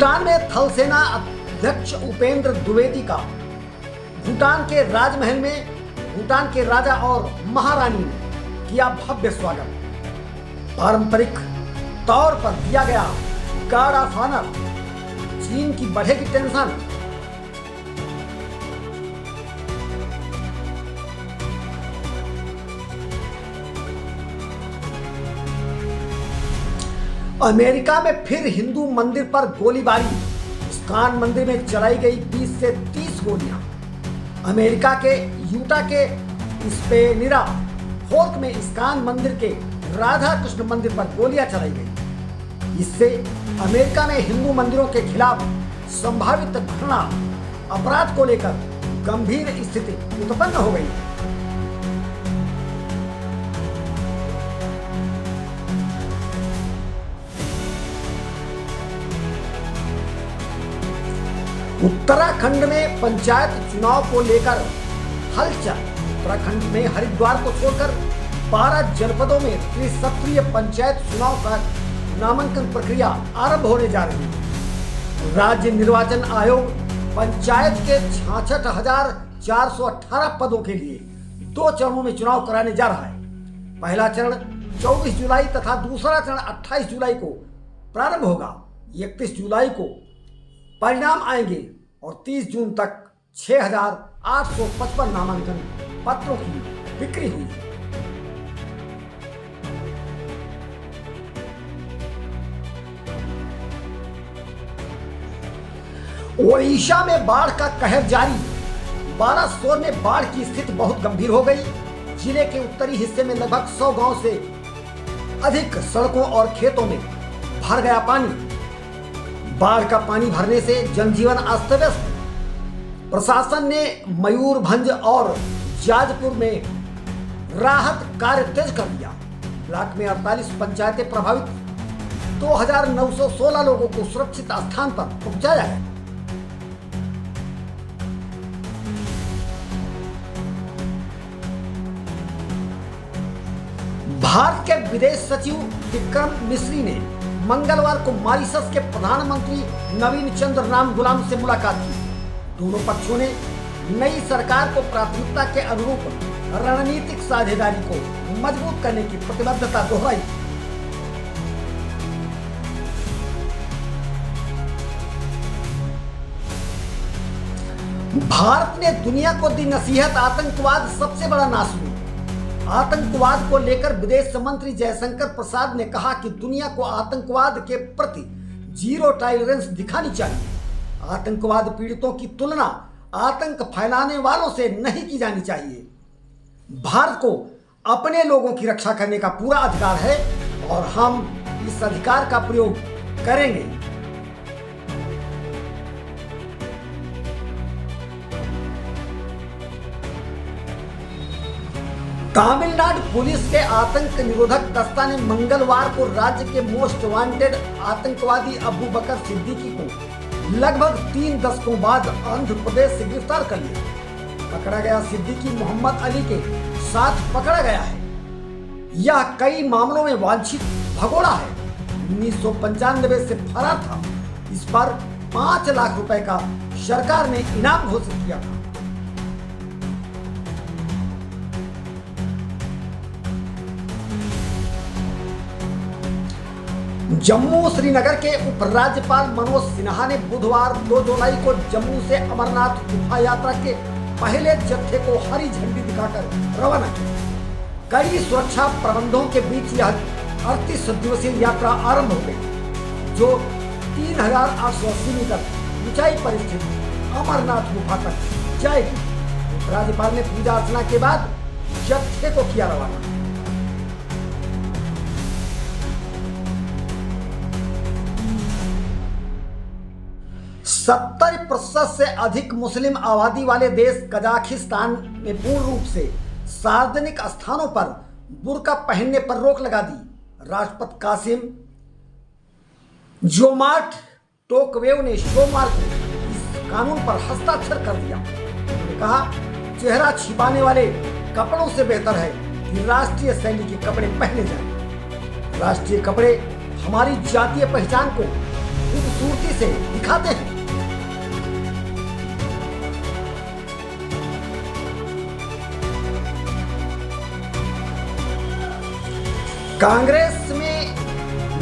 भूटान में थल सेना अध्यक्ष उपेंद्र द्विवेदी का भूटान के राजमहल में भूटान के राजा और महारानी ने किया भव्य स्वागत। पारंपरिक तौर पर दिया गया गार्ड ऑफ ऑनर। चीन की बढ़ेगी टेंशन। अमेरिका में फिर हिंदू मंदिर पर गोलीबारी। इस्कॉन मंदिर में चलाई गई 20 से 30 गोलियां। अमेरिका के यूटा के स्पेनिरा फोर्क में इस्कॉन मंदिर के राधा कृष्ण मंदिर पर गोलियां चलाई गई। इससे अमेरिका में हिंदू मंदिरों के खिलाफ संभावित घृणा अपराध को लेकर गंभीर स्थिति उत्पन्न हो गई। उत्तराखंड में पंचायत चुनाव को लेकर हलचल। उत्तराखंड में हरिद्वार को छोड़कर 12 जनपदों में त्रिसत्रीय पंचायत चुनाव का नामांकन प्रक्रिया आरंभ होने जा रही है। राज्य निर्वाचन आयोग पंचायत के 66,418 पदों के लिए 2 चरणों में चुनाव कराने जा रहा है। पहला चरण 24 जुलाई तथा दूसरा चरण 28 जुलाई को प्रारंभ होगा। 31 जुलाई को परिणाम आएंगे और 30 जून तक 6,855 नामांकन पत्रों की बिक्री हुई है। ओडिशा में बाढ़ का कहर जारी। बालासोर में बाढ़ की स्थिति बहुत गंभीर हो गई। जिले के उत्तरी हिस्से में लगभग 100 गांव से अधिक सड़कों और खेतों में भर गया पानी। बाढ़ का पानी भरने से जनजीवन अस्त व्यस्त। प्रशासन ने मयूरभंज और जाजपुर में राहत कार्य तेज कर दिया। ब्लॉक में 48 पंचायतें प्रभावित। 2,916 लोगों को सुरक्षित स्थान पर पहुंचाया गया। भारत के विदेश सचिव विक्रम मिश्री ने मंगलवार को मॉरिशस के प्रधानमंत्री नवीन चंद्र राम गुलाम से मुलाकात की। दोनों पक्षों ने नई सरकार को प्राथमिकता के अनुरूप रणनीतिक साझेदारी को मजबूत करने की प्रतिबद्धता दोहराई। भारत ने दुनिया को दी नसीहत, आतंकवाद सबसे बड़ा नासूर। आतंकवाद को लेकर विदेश मंत्री जयशंकर प्रसाद ने कहा कि दुनिया को आतंकवाद के प्रति जीरो टॉलरेंस दिखानी चाहिए। आतंकवाद पीड़ितों की तुलना आतंक फैलाने वालों से नहीं की जानी चाहिए। भारत को अपने लोगों की रक्षा करने का पूरा अधिकार है और हम इस अधिकार का प्रयोग करेंगे। तमिलनाडु पुलिस के आतंक निरोधक दस्ता ने मंगलवार को राज्य के मोस्ट वांटेड आतंकवादी अबू बकर सिद्दीकी को लगभग 3 दशकों बाद आंध्र प्रदेश से गिरफ्तार कर लिया। पकड़ा गया सिद्दीकी मोहम्मद अली के साथ पकड़ा गया है। यह कई मामलों में वांछित भगोड़ा है। 1995 से फरार था। इस पर 5 लाख रुपए का सरकार ने इनाम घोषित किया था। जम्मू श्रीनगर के उपराज्यपाल मनोज सिन्हा ने बुधवार 2 जुलाई को जम्मू से अमरनाथ गुफा यात्रा के पहले जत्थे को हरी झंडी दिखाकर रवाना किया। कड़ी सुरक्षा प्रबंधों के बीच यह 38 दिवसीय यात्रा आरंभ हो गई, जो 3,880 मीटर ऊंचाई पर स्थित अमरनाथ गुफा तक जाएगी। उपराज्यपाल ने पूजा अर्चना के बाद जत्थे को किया रवाना। 70% से अधिक मुस्लिम आबादी वाले देश कजाकिस्तान में पूर्ण रूप से सार्वजनिक स्थानों पर बुर्का पहनने पर रोक लगा दी। राष्ट्रपति कासिम जोमार्ट टोकवेव ने सोमवार को इस कानून पर हस्ताक्षर कर दिया। उन्होंने कहा, चेहरा छिपाने वाले कपड़ों से बेहतर है कि राष्ट्रीय शैली के कपड़े पहने जाएं। राष्ट्रीय कपड़े हमारी जातीय पहचान को खूबसूरती से दिखाते हैं। कांग्रेस में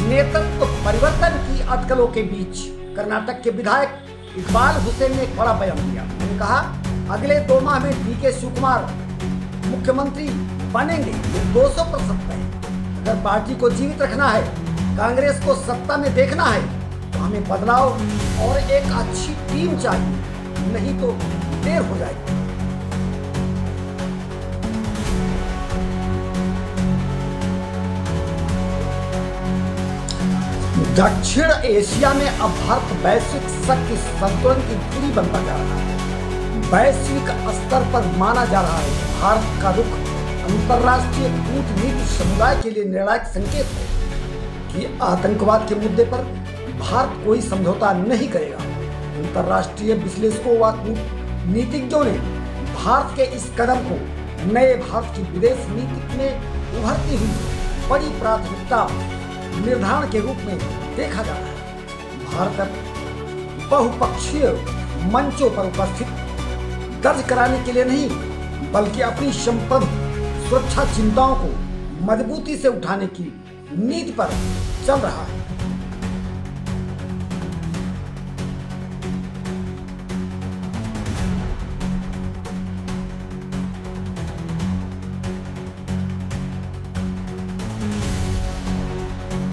नेतृत्व परिवर्तन की अटकलों के बीच कर्नाटक के विधायक इकबाल हुसैन ने एक बड़ा बयान दिया। उन्होंने कहा, अगले 2 माह में डीके शिवकुमार मुख्यमंत्री बनेंगे, ये 200% है। अगर पार्टी को जीवित रखना है, कांग्रेस को सत्ता में देखना है, तो हमें बदलाव और एक अच्छी टीम चाहिए, नहीं तो देर हो जाएगी। दक्षिण एशिया में अब भारत वैश्विक शक्ति संतुलन की पूरी बनता जा रहा है। वैश्विक स्तर पर माना जा रहा है कि भारत का रुख अंतर्राष्ट्रीय कूटनीतिक समुदाय के लिए निर्णायक संकेत है कि आतंकवाद के मुद्दे पर भारत कोई समझौता नहीं करेगा। अंतर्राष्ट्रीय विश्लेषकों व कूटनीतिज्ञों ने भारत के इस कदम को नए भारत की विदेश नीति में उभरती हुई बड़ी प्राथमिकता निर्धारण के रूप में देखा जा रहा है। भारत अब बहुपक्षीय मंचों पर उपस्थित दर्ज कराने के लिए नहीं, बल्कि अपनी संप्रभु सुरक्षा चिंताओं को मजबूती से उठाने की नीति पर चल रहा है।